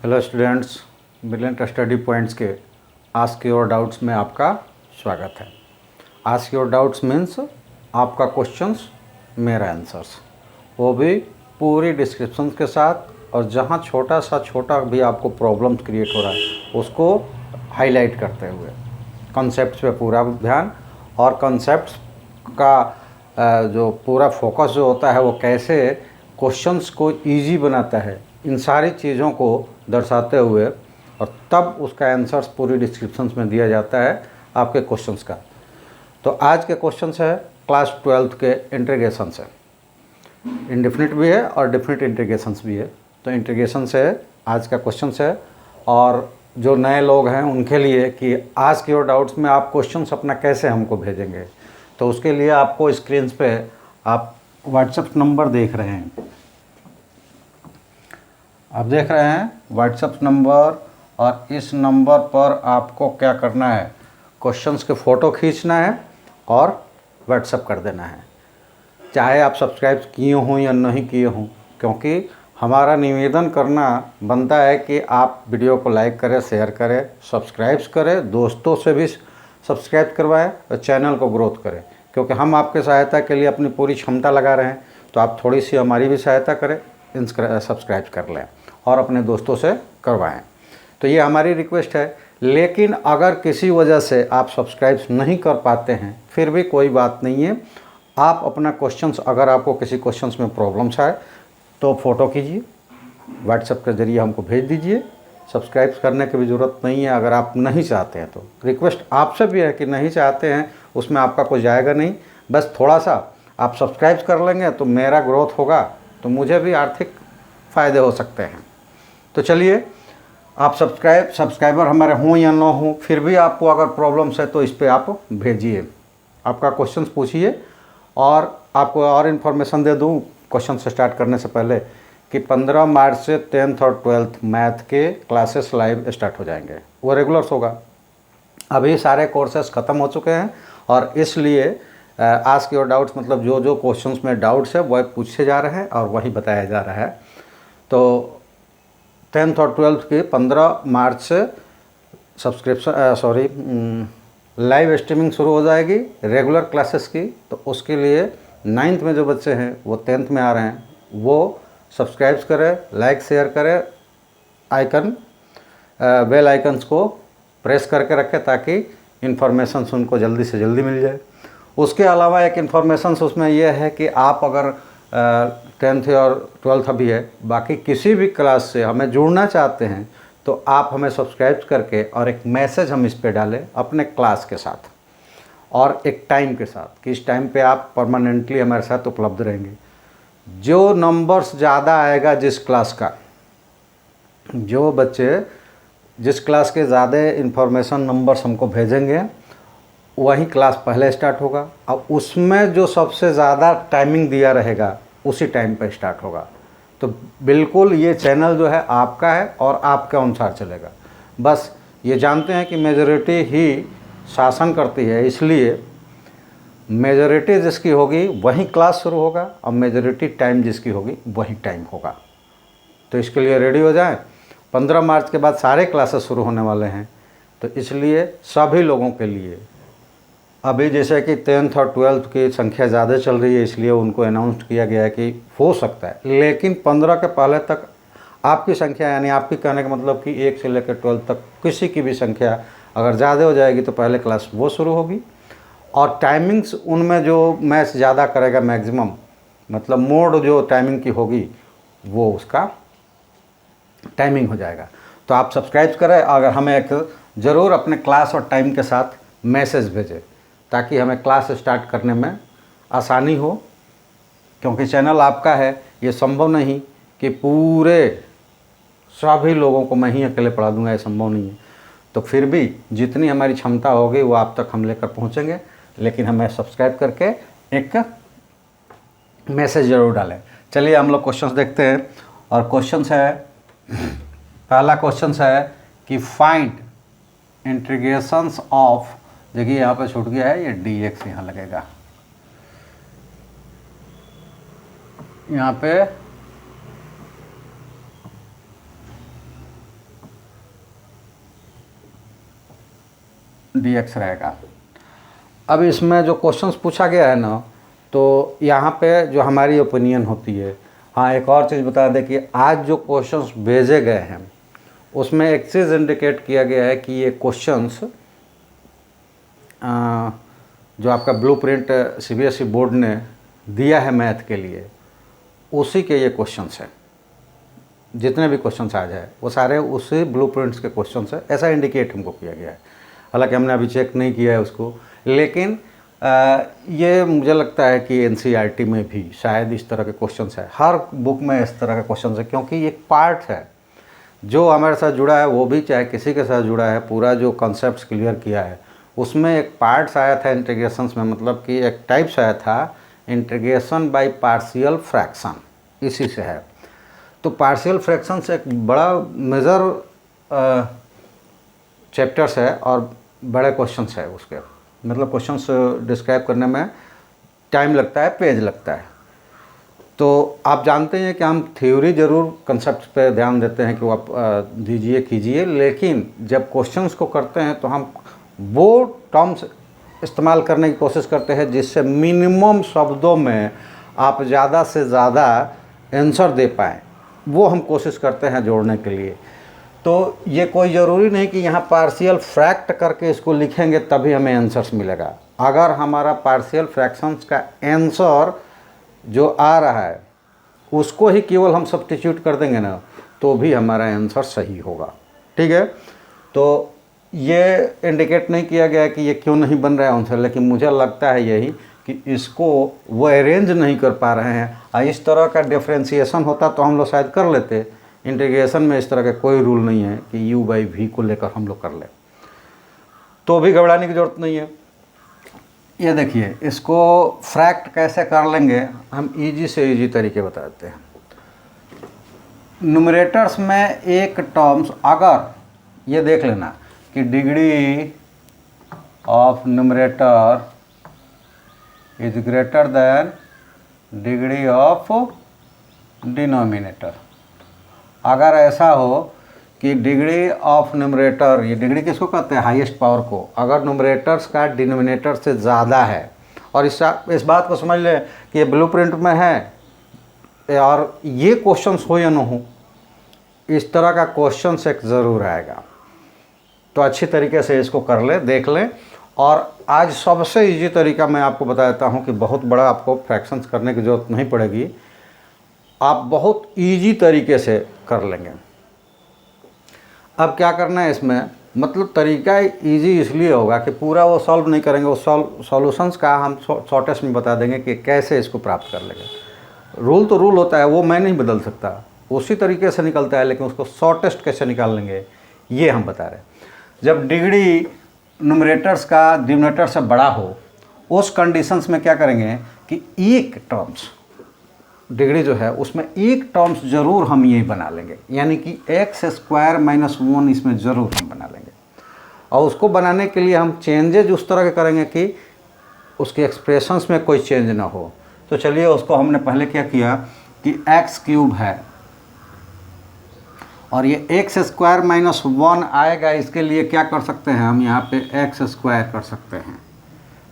Hello students, brilliant study points के ask your doubts में आपका स्वागत है। आस्क योर डाउट्स मीन्स आपका क्वेश्चंस मेरा आंसर्स, वो भी पूरी डिस्क्रिप्शन के साथ, और जहाँ छोटा भी आपको प्रॉब्लम्स क्रिएट हो रहा है उसको हाईलाइट करते हुए कॉन्सेप्ट्स पे पूरा ध्यान, और कॉन्सेप्ट्स का जो पूरा फोकस जो होता है वो कैसे क्वेश्चंस को इजी बनाता है, इन सारी चीज़ों को दर्शाते हुए, और तब उसका आंसर्स पूरी डिस्क्रिप्शंस में दिया जाता है आपके क्वेश्चंस का। तो आज के क्वेश्चंस है क्लास 12th के इंटीग्रेशन से। इंडेफिनिट भी है और डेफिनिट इंटीग्रेशंस भी है। तो इंटीग्रेशन से आज का क्वेश्चन है, और जो नए लोग हैं उनके लिए कि आस्क योर डाउट्स में आप क्वेश्चंस अपना कैसे हमको भेजेंगे। तो उसके लिए आपको स्क्रीन पे आप व्हाट्सएप नंबर देख रहे हैं, आप देख रहे हैं व्हाट्सएप नंबर, और इस नंबर पर आपको क्या करना है, क्वेश्चंस के फ़ोटो खींचना है और व्हाट्सएप कर देना है, चाहे आप सब्सक्राइब किए हों या नहीं किए हों, क्योंकि हमारा निवेदन करना बनता है कि आप वीडियो को लाइक करें, शेयर करें, सब्सक्राइब करें, दोस्तों से भी सब्सक्राइब करवाएं और चैनल को ग्रोथ करें, क्योंकि हम आपके सहायता के लिए अपनी पूरी क्षमता लगा रहे हैं। तो आप थोड़ी सी हमारी भी सहायता करें, सब्सक्राइब कर लें और अपने दोस्तों से करवाएं। तो ये हमारी रिक्वेस्ट है। लेकिन अगर किसी वजह से आप सब्सक्राइब नहीं कर पाते हैं, फिर भी कोई बात नहीं है, आप अपना क्वेश्चंस, अगर आपको किसी क्वेश्चंस में प्रॉब्लम्स आए तो फ़ोटो कीजिए, व्हाट्सएप के ज़रिए हमको भेज दीजिए। सब्सक्राइब करने की भी ज़रूरत नहीं है अगर आप नहीं चाहते हैं। तो रिक्वेस्ट आपसे भी है कि नहीं चाहते हैं उसमें आपका कुछ जाएगा नहीं, बस थोड़ा सा आप सब्सक्राइब कर लेंगे तो मेरा ग्रोथ होगा, तो मुझे भी आर्थिक फ़ायदे हो सकते हैं। तो चलिए, आप सब्सक्राइबर हमारे हों या ना हों, फिर भी आपको अगर प्रॉब्लम्स है तो इस पर आप भेजिए, आपका क्वेश्चंस पूछिए। और आपको और इन्फॉर्मेशन दे दूं क्वेश्चन से स्टार्ट करने से पहले कि 15 मार्च से 10th और 12th मैथ के क्लासेस लाइव स्टार्ट हो जाएंगे, वो रेगुलर्स होगा। अभी सारे कोर्सेस ख़त्म हो चुके हैं, और इसलिए आस्क योर डाउट्स मतलब जो जो क्वेश्चंस में डाउट्स है वह पूछे जा रहे हैं और वही बताया जा रहा है। तो 10th और 12th के 15 मार्च से लाइव स्ट्रीमिंग शुरू हो जाएगी रेगुलर क्लासेस की। तो उसके लिए 9th में जो बच्चे हैं वो 10th में आ रहे हैं, वो सब्सक्राइब करें, लाइक शेयर करें, बेल आइकन्स को प्रेस करके रखें ताकि इन्फॉर्मेशन उनको जल्दी से जल्दी मिल जाए। उसके अलावा एक इन्फॉर्मेशन उसमें यह है कि आप अगर 10th और 12th अभी है, बाकी किसी भी क्लास से हमें जुड़ना चाहते हैं तो आप हमें सब्सक्राइब करके और एक मैसेज हम इस पे डालें अपने क्लास के साथ और एक टाइम के साथ कि इस टाइम पे आप परमानेंटली हमारे साथ उपलब्ध रहेंगे। जो नंबर्स ज़्यादा आएगा जिस क्लास का, जो बच्चे जिस क्लास के ज़्यादा इन्फॉर्मेशन नंबर्स हमको भेजेंगे वही क्लास पहले स्टार्ट होगा। अब उसमें जो सबसे ज़्यादा टाइमिंग दिया रहेगा उसी टाइम पर स्टार्ट होगा। तो बिल्कुल ये चैनल जो है आपका है और आपके अनुसार चलेगा। बस ये जानते हैं कि मेजॉरिटी ही शासन करती है, इसलिए मेजॉरिटी जिसकी होगी वही क्लास शुरू होगा और मेजॉरिटी टाइम जिसकी होगी वही टाइम होगा। तो इसके लिए रेडी हो जाएं। 15 मार्च के बाद सारे क्लासेस शुरू होने वाले हैं, तो इसलिए सभी लोगों के लिए अभी जैसे कि 10th और 12th की संख्या ज़्यादा चल रही है, इसलिए उनको अनाउंस किया गया है कि हो सकता है, लेकिन 15 के पहले तक आपकी संख्या, यानी आपकी कहने का मतलब कि 1 से लेकर 12 तक किसी की भी संख्या अगर ज़्यादा हो जाएगी तो पहले क्लास वो शुरू होगी। और टाइमिंग्स उनमें जो मैच ज़्यादा करेगा मैक्सिमम, मतलब मोड जो टाइमिंग की होगी वो उसका टाइमिंग हो जाएगा। तो आप सब्सक्राइब करें, अगर हमें एक ज़रूर अपने क्लास और टाइम के साथ मैसेज भेजें ताकि हमें क्लास स्टार्ट करने में आसानी हो, क्योंकि चैनल आपका है। ये संभव नहीं कि पूरे सभी लोगों को मैं ही अकेले पढ़ा दूंगा, ये संभव नहीं है। तो फिर भी जितनी हमारी क्षमता होगी वो आप तक हम लेकर पहुंचेंगे, लेकिन हमें सब्सक्राइब करके एक मैसेज ज़रूर डालें। चलिए हम लोग क्वेश्चंस देखते हैं, और क्वेश्चंस है, पहला क्वेश्चंस है कि फाइंड इंटीग्रेशंस ऑफ, देखिए यहाँ पे छूट गया है, ये dx यहाँ लगेगा, यहाँ पे dx रहेगा। अब इसमें जो क्वेश्चंस पूछा गया है ना, तो यहाँ पे जो हमारी ओपिनियन होती है। हाँ, एक और चीज़ बता दें कि आज जो क्वेश्चंस भेजे गए हैं उसमें एक चीज़ इंडिकेट किया गया है कि ये क्वेश्चंस जो आपका ब्लूप्रिंट सीबीएसई बोर्ड ने दिया है मैथ के लिए, उसी के ये क्वेश्चंस हैं। जितने भी क्वेश्चंस आ जाए वो सारे उसी ब्लूप्रिंट्स के क्वेश्चंस हैं, ऐसा इंडिकेट हमको किया गया है। हालांकि हमने अभी चेक नहीं किया है उसको, लेकिन ये मुझे लगता है कि एनसीईआरटी में भी शायद इस तरह के क्वेश्चंस है, हर बुक में इस तरह के क्वेश्चंस है, क्योंकि ये पार्ट है जो हमारे साथ जुड़ा है, वो भी चाहे किसी के साथ जुड़ा है, पूरा जो कॉन्सेप्ट क्लियर किया है उसमें एक पार्ट्स आया था इंटीग्रेशंस में, मतलब कि एक टाइप्स आया था इंटीग्रेशन बाय पार्शियल फ्रैक्शन, इसी से है। तो पार्शियल फ्रैक्शंस एक बड़ा मेजर चैप्टर्स है और बड़े क्वेश्चंस है उसके, मतलब क्वेश्चंस डिस्क्राइब करने में टाइम लगता है, पेज लगता है। तो आप जानते हैं कि हम थ्योरी ज़रूर कंसेप्ट पे ध्यान देते हैं कि वो आप दीजिए कीजिए, लेकिन जब क्वेश्चंस को करते हैं तो हम वो टर्म्स इस्तेमाल करने की कोशिश करते हैं जिससे मिनिमम शब्दों में आप ज़्यादा से ज़्यादा आंसर दे पाएँ, वो हम कोशिश करते हैं जोड़ने के लिए। तो ये कोई ज़रूरी नहीं कि यहाँ पार्शियल फ्रैक्ट करके इसको लिखेंगे तभी हमें आंसर्स मिलेगा। अगर हमारा पार्शियल फ्रैक्शंस का आंसर जो आ रहा है उसको ही केवल हम सब्स्टिट्यूट कर देंगे ना, तो भी हमारा आंसर सही होगा। ठीक है, तो ये इंडिकेट नहीं किया गया कि ये क्यों नहीं बन रहा है आंसर, लेकिन मुझे लगता है यही कि इसको वो अरेंज नहीं कर पा रहे हैं। इस तरह का डिफ्रेंशिएशन होता तो हम लोग शायद कर लेते। इंटीग्रेशन में इस तरह का कोई रूल नहीं है कि u बाई वी को लेकर हम लोग कर लें, तो भी घबराने की ज़रूरत नहीं है। ये देखिए, इसको फ्रैक्ट कैसे कर लेंगे हम इजी से इजी तरीके बता देते हैं। न्यूमरेटर्स में एक टर्म्स, अगर ये देख लेना कि degree of numerator is greater than degree of denominator. अगर ऐसा हो कि डिग्री ऑफ न्यूमरेटर, ये डिग्री किसको कहते हैं, हाईएस्ट पावर को, अगर न्यूमरेटर्स का डिनोमिनेटर से ज़्यादा है, और इस बात को समझ लें कि ये ब्लूप्रिंट में है और ये क्वेश्चंस हो या ना हो, इस तरह का क्वेश्चंस एक ज़रूर आएगा। तो अच्छी तरीके से इसको कर लें, देख लें। और आज सबसे इजी तरीका मैं आपको बता देता हूँ कि बहुत बड़ा आपको फ्रैक्शंस करने की ज़रूरत नहीं पड़ेगी, आप बहुत इजी तरीके से कर लेंगे। अब क्या करना है इसमें, मतलब तरीका इजी इसलिए होगा कि पूरा वो सॉल्व नहीं करेंगे, वो सॉल्यूशंस का हम शॉर्टेस्ट में बता देंगे कि कैसे इसको प्राप्त कर लेंगे। रूल तो रूल होता है, वो मैं नहीं बदल सकता, उसी तरीके से निकलता है, लेकिन उसको शॉर्टेस्ट कैसे निकाल लेंगे ये हम बता रहे हैं। जब डिग्री न्यूमरेटर्स का डिनोमिनेटर से बड़ा हो, उस कंडीशंस में क्या करेंगे कि एक टर्म्स, डिग्री जो है उसमें एक टर्म्स ज़रूर हम ये बना लेंगे, यानी कि x स्क्वायर माइनस 1 इसमें ज़रूर हम बना लेंगे। और उसको बनाने के लिए हम चेंजेज उस तरह के करेंगे कि उसके एक्सप्रेशंस में कोई चेंज ना हो। तो चलिए, उसको हमने पहले क्या किया कि x क्यूब है और ये x स्क्वायर माइनस 1 आएगा, इसके लिए क्या कर सकते हैं हम, यहाँ पे x स्क्वायर कर सकते हैं।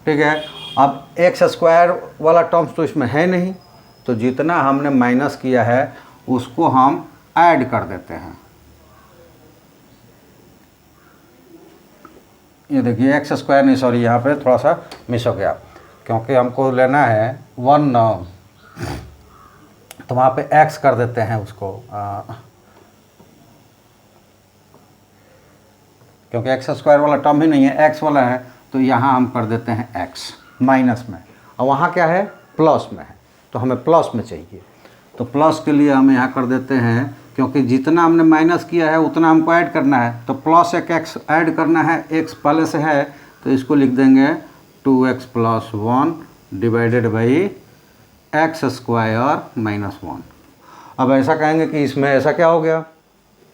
ठीक है, अब x स्क्वायर वाला टर्म्स तो इसमें है नहीं, तो जितना हमने माइनस किया है उसको हम ऐड कर देते हैं। ये देखिए, एक्स स्क्वायर नहीं, सॉरी यहाँ पे थोड़ा सा मिस हो गया, क्योंकि हमको लेना है 1 तो वहाँ पे एक्स कर देते हैं उसको, क्योंकि एक्स स्क्वायर वाला टर्म ही नहीं है, एक्स वाला है, तो यहाँ हम कर देते हैं एक्स माइनस में, और वहाँ क्या है, प्लस में है, तो हमें प्लस में चाहिए। तो प्लस के लिए हम यहाँ कर देते हैं, क्योंकि जितना हमने माइनस किया है उतना हमको ऐड करना है, तो प्लस एक एक्स ऐड करना है, एक्स पहले से है तो इसको लिख देंगे 2x plus 1 divided by x square minus 1। अब ऐसा कहेंगे कि इसमें ऐसा क्या हो गया,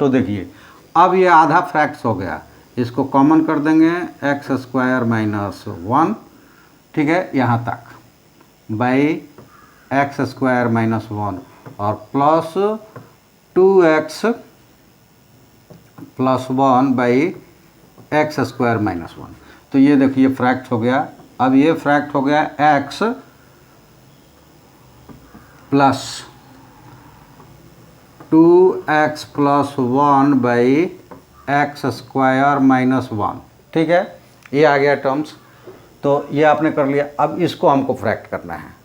तो देखिए अब ये आधा फ्रैक्ट्स हो गया, इसको कॉमन कर देंगे एक्स स्क्वायर माइनस 1, ठीक है, यहाँ तक बाई एक्स स्क्वायर माइनस 1 और plus 2x plus 1 by x square minus 1। तो ये देखिए फ्रैक्ट हो गया। अब ये फ्रैक्ट हो गया x plus 2x plus 1 by x square minus 1। ठीक है, ये आ गया टर्म्स। तो ये आपने कर लिया। अब इसको हमको फ्रैक्ट करना है।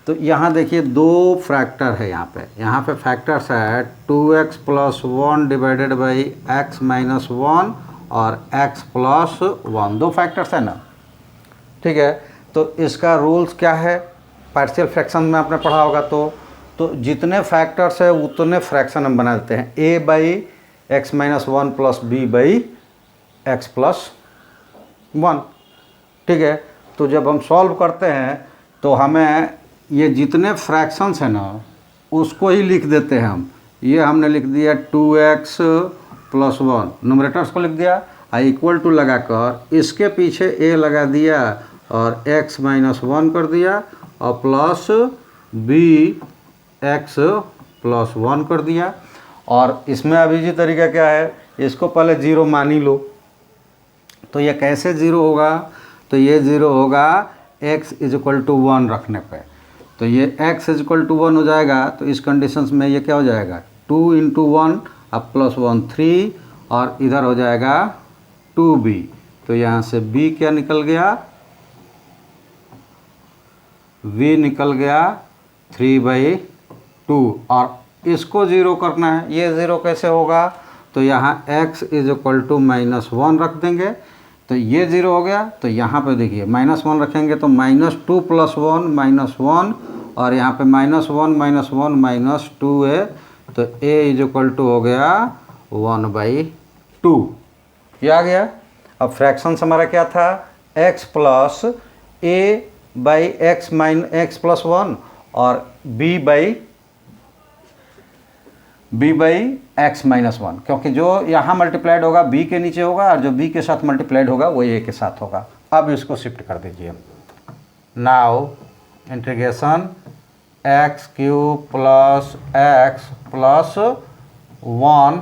तो यहाँ देखिए दो फ्रैक्टर है यहाँ पे फैक्टर्स है 2x plus 1 divided by x minus 1 और x प्लस 1, दो फैक्टर्स है ना। ठीक है, तो इसका रूल्स क्या है, पार्शियल फ्रैक्शन में आपने पढ़ा होगा। तो जितने फैक्टर्स है उतने फ्रैक्शन हम बना देते हैं, a by x minus 1 plus b by x plus 1। ठीक है, तो जब हम सॉल्व करते हैं तो हमें ये जितने फ्रैक्शंस हैं ना उसको ही लिख देते हैं हम। ये हमने लिख दिया 2x प्लस 1, न्यूमरेटर्स को लिख दिया, इक्वल टू लगाकर इसके पीछे a लगा दिया और x माइनस 1 कर दिया और प्लस b x प्लस 1 कर दिया। और इसमें अभी जी तरीका क्या है, इसको पहले ज़ीरो मान ही लो। तो ये कैसे ज़ीरो होगा, तो ये ज़ीरो होगा x इज इक्वल टू 1 रखने पे। तो ये x इज इक्वल टू 1 हो जाएगा। तो इस कंडीशंस में ये क्या हो जाएगा 2 इंटू 1 अब प्लस 1 3 और इधर हो जाएगा 2b। तो यहाँ से b क्या निकल गया, v निकल गया 3/2 और इसको ज़ीरो करना है। ये ज़ीरो कैसे होगा, तो यहाँ x is equal to minus 1 रख देंगे। तो ये ज़ीरो हो गया। तो यहाँ पे देखिए माइनस 1 रखेंगे तो -2 प्लस 1 -1 और यहाँ पे -1 -1 -2a। तो a इज इक्वल टू हो गया 1/2। ये आ गया। अब फ्रैक्शंस हमारा क्या था, x plus a by x x plus 1 और b बाई एक्स माइनस 1, क्योंकि जो यहाँ मल्टीप्लाइड होगा b के नीचे होगा और जो b के साथ मल्टीप्लाइड होगा वो a के साथ होगा। अब इसको शिफ्ट कर दीजिए। Now integration x cube plus x plus 1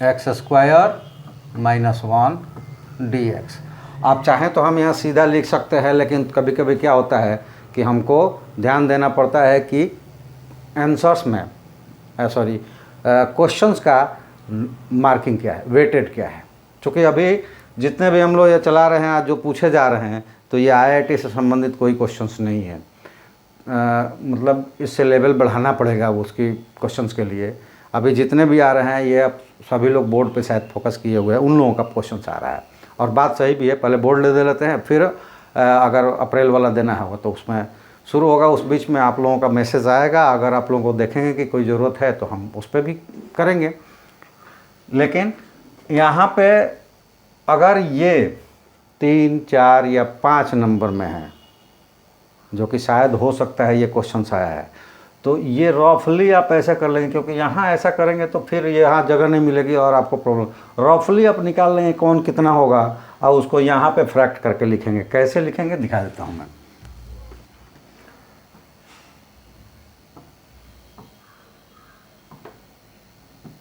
x square minus 1 dx। आप चाहें तो हम यहाँ सीधा लिख सकते हैं, लेकिन कभी कभी क्या होता है कि हमको ध्यान देना पड़ता है कि आंसर्स में क्वेश्चंस का मार्किंग क्या है, वेटेड क्या है। चूँकि अभी जितने भी हम लोग ये चला रहे हैं आज जो पूछे जा रहे हैं तो ये IIT से संबंधित कोई क्वेश्चंस नहीं है। मतलब इससे लेवल बढ़ाना पड़ेगा उसकी क्वेश्चंस के लिए। अभी जितने भी आ रहे हैं ये अब सभी लोग बोर्ड पे शायद फोकस किए हुए हैं, उन लोगों का क्वेश्चंस आ रहा है। और बात सही भी है, पहले बोर्ड दे लेते हैं, फिर अगर अप्रैल वाला देना होगा तो उसमें शुरू होगा। उस बीच में आप लोगों का मैसेज आएगा, अगर आप लोगों को देखेंगे कि कोई ज़रूरत है तो हम उस पर भी करेंगे। लेकिन यहाँ पे अगर ये 3 4 या 5 नंबर में है, जो कि शायद हो सकता है ये क्वेश्चन आया है, तो ये रफली आप ऐसा कर लेंगे, क्योंकि यहाँ ऐसा करेंगे तो फिर यहाँ जगह नहीं मिलेगी और आपको प्रॉब्लम। रफली आप निकाल लेंगे कौन कितना होगा और उसको यहाँ पे फ्रैक्ट करके लिखेंगे। कैसे लिखेंगे दिखा देता हूँ मैं।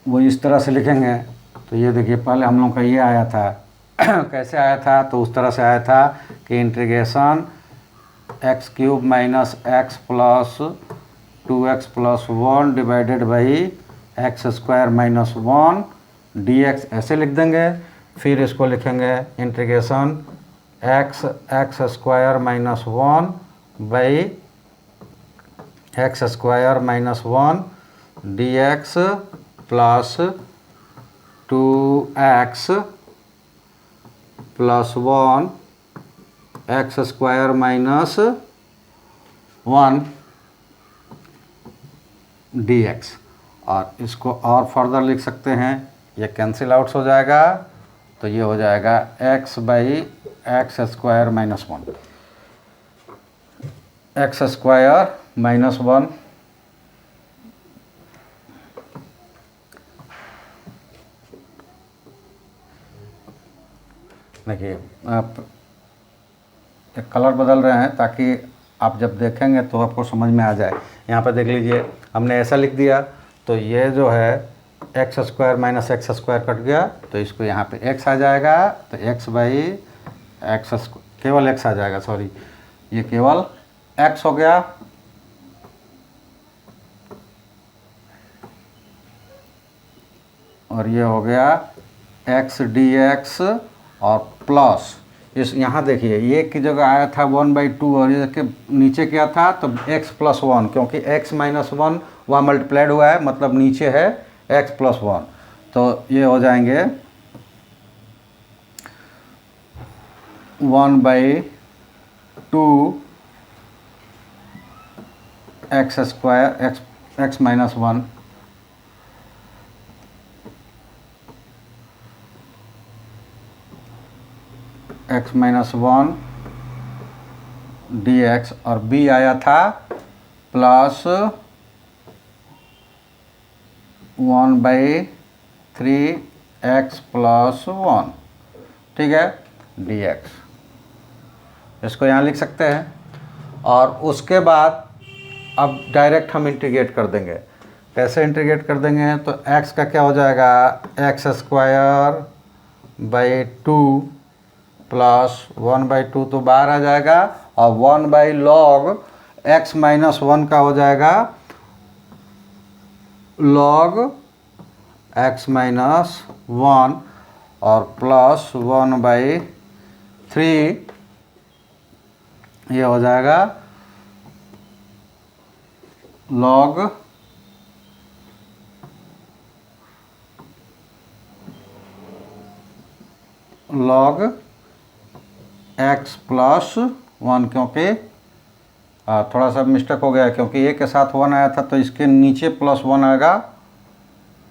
वो इस तरह से लिखेंगे। तो ये देखिए पहले हम लोग का ये आया था कैसे आया था, तो उस तरह से आया था कि integration x cube minus x plus 2x plus 1 divided by x square minus 1 dx ऐसे लिख देंगे। फिर इसको लिखेंगे integration x square minus 1 by x square minus 1 dx plus 2x plus 1 x square minus 1 dx। और इसको और फर्दर लिख सकते हैं, ये कैंसिल आउट्स हो जाएगा। तो ये हो जाएगा x by x square minus 1 x square minus 1 देखिए आप कलर बदल रहे हैं ताकि आप जब देखेंगे तो आपको समझ में आ जाए। यहाँ पर देख लीजिए हमने ऐसा लिख दिया। तो ये जो है x square minus x square cut गया, तो इसको यहाँ पे एक्स आ जाएगा, तो एक्स बाई एक्स केवल एक्स आ जाएगा, सॉरी ये केवल एक्स हो गया। और ये हो गया एक्स डी एक्स और प्लस इस यहाँ देखिए ये की जगह आया था 1/2 और ये के नीचे क्या था तो x + 1, क्योंकि x - 1 वहाँ मल्टीप्लाइड हुआ है, मतलब नीचे है x + 1, तो ये हो जाएंगे 1/2 x square x - 1 x - 1 dx और b आया था प्लस 1/3 x + 1, ठीक है, dx इसको यहाँ लिख सकते हैं। और उसके बाद अब डायरेक्ट हम इंटीग्रेट कर देंगे। कैसे इंटीग्रेट कर देंगे तो x का क्या हो जाएगा x² बाई 2 प्लस 1/2 तो बाहर आ जाएगा और 1/log x - 1 का हो जाएगा log x - 1 और प्लस 1/3 ये हो जाएगा log x + 1, क्योंकि थोड़ा सा मिस्टेक हो गया क्योंकि ए के साथ 1 आया था तो इसके नीचे +1 आएगा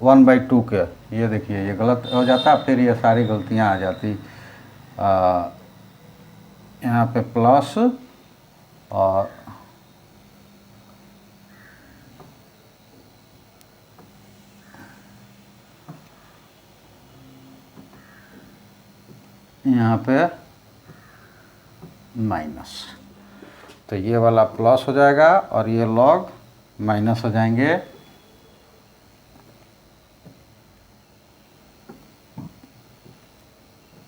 1/2 के। ये देखिए ये गलत हो जाता, फिर ये सारी गलतियां आ जाती। यहाँ पे प्लस और यहाँ पे माइनस, तो ये वाला प्लस हो जाएगा और ये log माइनस हो जाएंगे।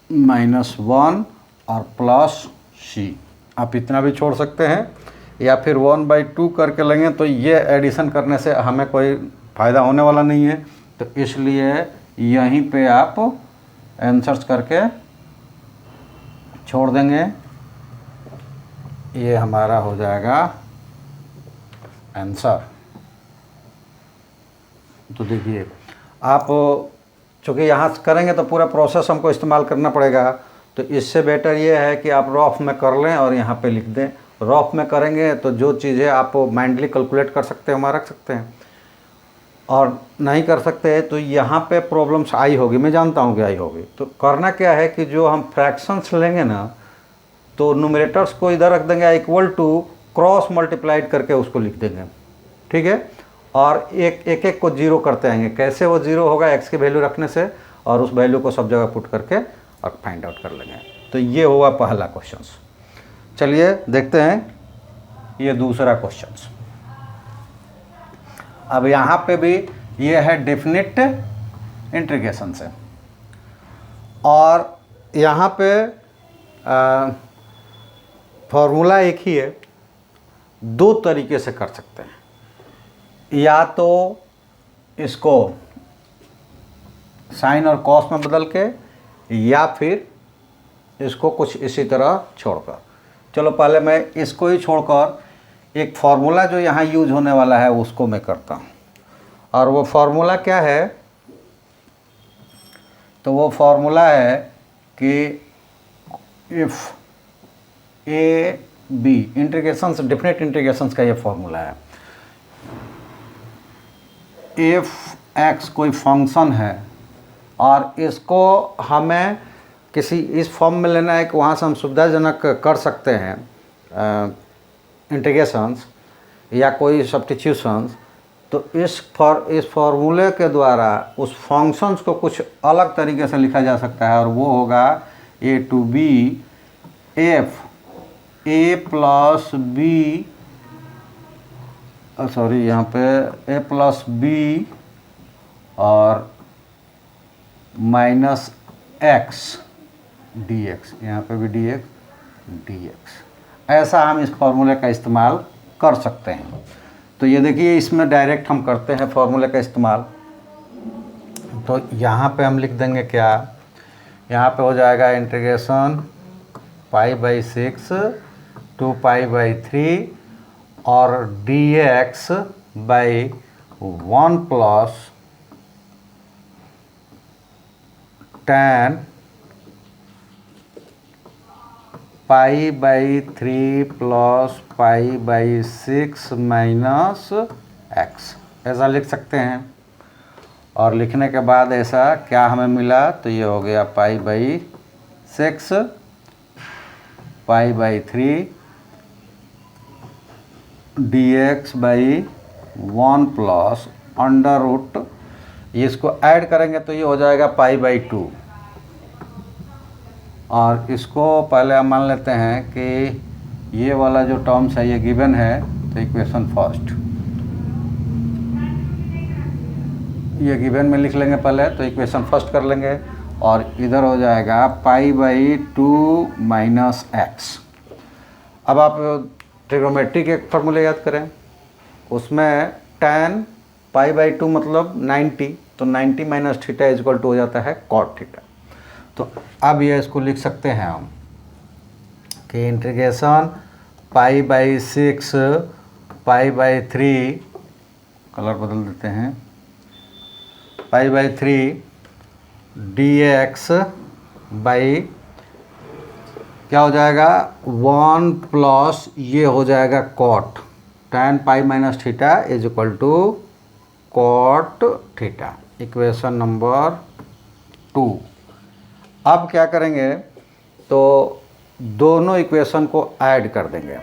-1 और प्लस c, आप इतना भी छोड़ सकते हैं या फिर 1/2 करके लेंगे तो ये एडिशन करने से हमें कोई फ़ायदा होने वाला नहीं है, तो इसलिए यहीं पे आप आंसर्स करके छोड़ देंगे। ये हमारा हो जाएगा आंसर। तो देखिए आप चूँकि यहाँ करेंगे तो पूरा प्रोसेस हमको इस्तेमाल करना पड़ेगा, तो इससे बेटर ये है कि आप रफ में कर लें और यहाँ पे लिख दें। रफ में करेंगे तो जो चीज़ें आप माइंडली कैलकुलेट कर सकते हैं वहाँ रख सकते हैं, और नहीं कर सकते तो यहाँ पे प्रॉब्लम्स आई होगी, मैं जानता हूँ कि आई होगी। तो करना क्या है कि जो हम फ्रैक्शंस लेंगे ना तो न्यूमरेटर्स को इधर रख देंगे इक्वल टू क्रॉस मल्टीप्लाइड करके उसको लिख देंगे, ठीक है, और एक को जीरो करते आएंगे। कैसे वो जीरो होगा एक्स की वैल्यू रखने से, और उस वैल्यू को सब जगह पुट करके और फाइंड आउट कर लेंगे। तो ये हुआ पहला क्वेश्चन। चलिए देखते हैं ये दूसरा क्वेश्चन। अब यहाँ पे भी ये है डेफिनिट इंटीग्रेशन से, और यहाँ पे फॉर्मूला एक ही है, दो तरीके से कर सकते हैं। या तो इसको साइन और कॉस में बदल के, या फिर इसको कुछ इसी तरह छोड़कर। चलो पहले मैं इसको ही छोड़कर एक फार्मूला जो यहाँ यूज होने वाला है उसको मैं करता हूँ। और वो फार्मूला क्या है, तो वो फार्मूला है कि if A B integrations, definite integrations का ये फार्मूला है। इफ एक्स कोई फंक्शन है और इसको हमें किसी इस फॉर्म में लेना है कि वहाँ से हम सुविधाजनक कर सकते हैं इंटीग्रेशंस या कोई सब्स्टिट्यूशंस, तो इस फार्मूले के द्वारा उस फंक्शंस को कुछ अलग तरीके से लिखा जा सकता है, और वो होगा a to b f a plus b, sorry यहाँ पे ए प्लस बी और माइनस एक्स डी एक्स, यहाँ पर भी डी एक्स, ऐसा हम इस फॉर्मूले का इस्तेमाल कर सकते हैं। तो ये देखिए इसमें डायरेक्ट हम करते हैं फॉर्मूले का इस्तेमाल। तो यहाँ पे हम लिख देंगे क्या, यहाँ पे हो जाएगा इंटीग्रेशन π/6 टू π/3 और dx by 1 plus tan π/3 plus π/6 minus x, ऐसा लिख सकते हैं। और लिखने के बाद ऐसा क्या हमें मिला, तो ये हो गया π/6 π/3 dx by 1 plus under root, इसको ऐड करेंगे तो ये हो जाएगा π/2। और इसको पहले हम मान लेते हैं कि ये वाला जो टर्म्स है ये गिवन है, तो इक्वेशन फर्स्ट ये गिवन में लिख लेंगे पहले, तो इक्वेशन फर्स्ट कर लेंगे। और इधर हो जाएगा π/2 माइनस एक्स। अब आप ट्रिग्नोमेट्री के फॉर्मूले याद करें, उसमें tan π/2 मतलब 90, तो 90 माइनस थीटा इजक्वल टू हो जाता है कॉट थीटा। तो अब ये इसको लिख सकते हैं हम कि इंटीग्रेशन π/6 π/3, कलर बदल देते हैं, π/3 dx बाई क्या हो जाएगा 1 प्लस ये हो जाएगा cot tan pi minus theta is equal to cot theta, equation number 2। अब क्या करेंगे, तो दोनों इक्वेशन को ऐड कर देंगे।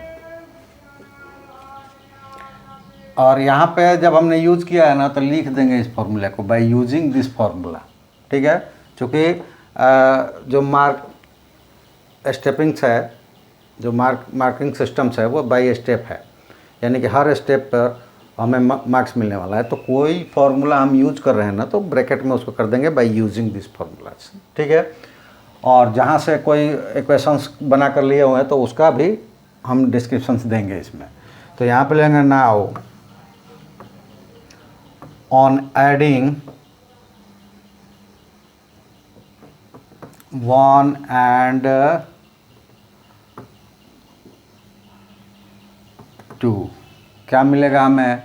और यहाँ पे जब हमने यूज़ किया है ना, तो लिख देंगे इस फॉर्मूला को बाय यूजिंग दिस फॉर्मूला, ठीक है। चूँकि जो स्टेपिंग्स है, जो मार्किंग सिस्टम्स है वो बाय स्टेप है, यानी कि हर स्टेप पर हमें मार्क्स मिलने वाला है। तो कोई फार्मूला हम यूज कर रहे हैं ना, तो ब्रैकेट में उसको कर देंगे बाय यूजिंग दिस फार्मूला, ठीक है। और जहाँ से कोई इक्वेशंस बना कर लिए हुए हैं तो उसका भी हम डिस्क्रिप्शंस देंगे इसमें। तो यहाँ पे लेंगे नाउ ऑन एडिंग 1 and 2 क्या मिलेगा हमें,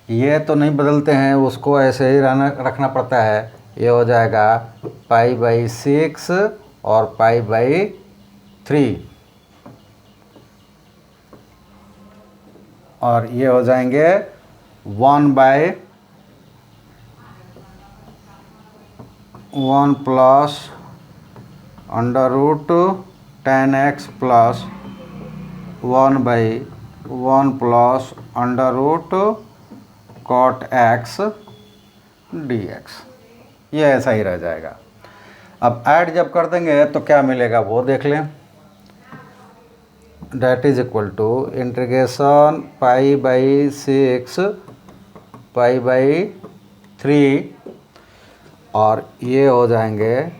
ये तो नहीं बदलते हैं, उसको ऐसे ही रखना पड़ता है। ये हो जाएगा π/6 और π/3 और ये हो जाएंगे 1/1 plus under root tan x plus 1/1 plus under root cot x dx, ये ऐसा ही रह जाएगा। अब ऐड जब कर देंगे तो क्या मिलेगा वो देख लें। That is equal to integration π/6 π/3 और ये हो जाएंगे,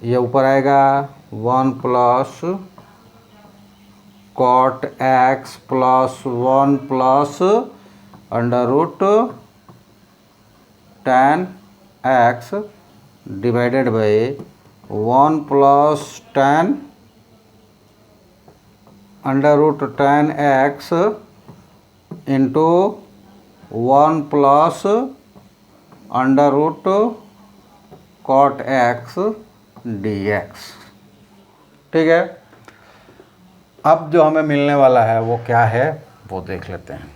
ये ऊपर आएगा 1 plus cot x plus 1 plus under root tan x divided by 1 plus tan under root tan x into 1 plus under root cot x dx, ठीक है। अब जो हमें मिलने वाला है वो क्या है वो देख लेते हैं।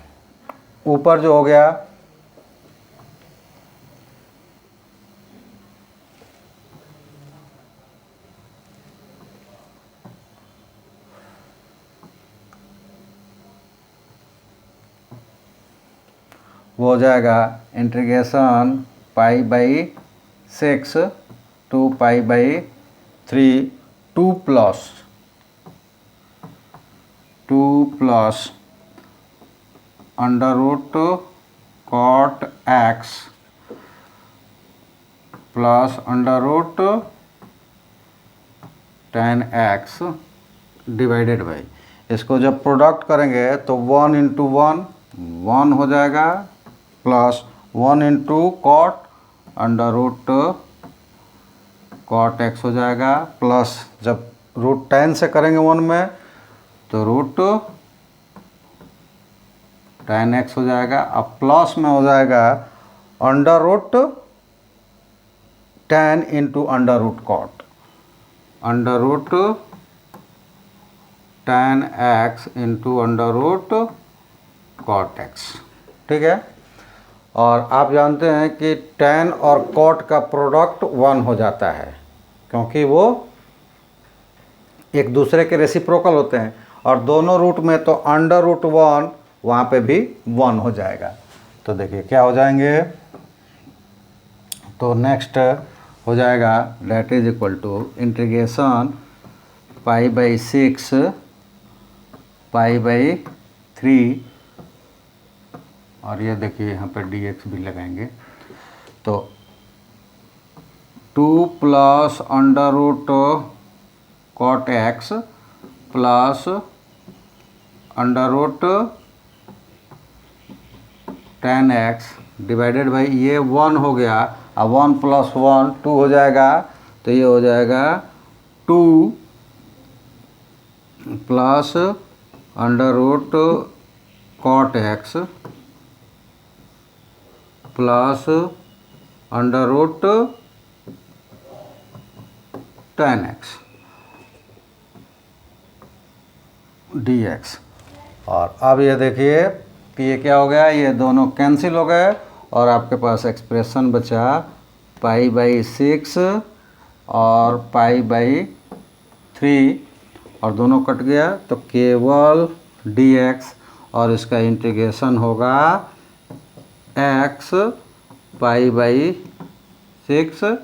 ऊपर जो हो गया वो हो जाएगा integration π/6 to π/3 2 plus under root cot x plus under root tan x divided by, इसको जब प्रोडक्ट करेंगे तो 1 इंटू 1 हो जाएगा, plus 1 into cot under root cot x हो जाएगा, प्लस जब रूट tan से करेंगे 1 में तो रूट tan x हो जाएगा। अब प्लस में हो जाएगा under root tan into under root cot, under root tan x into under root cot x, ठीक है। और आप जानते हैं कि tan और कॉट का प्रोडक्ट 1 हो जाता है, क्योंकि वो एक दूसरे के रेसिप्रोकल होते हैं, और दोनों रूट में तो अंडर रूट 1 वहाँ पे भी 1 हो जाएगा। तो देखिए क्या हो जाएंगे, तो नेक्स्ट हो जाएगा that is equal to integration π/6 π/3, और ये देखिए यहाँ पर dx भी लगाएंगे, तो 2 plus under root cot x plus under root tan x divided by, ये 1 हो गया, अब 1 प्लस 1 2 हो जाएगा, तो ये हो जाएगा 2 plus under root cot x plus under root tan x dx। और अब ये देखिए कि ये क्या हो गया, ये दोनों कैंसिल हो गए और आपके पास एक्सप्रेशन बचा π/6 और π/3, और दोनों कट गया तो केवल dx, और इसका इंटीग्रेशन होगा x π/6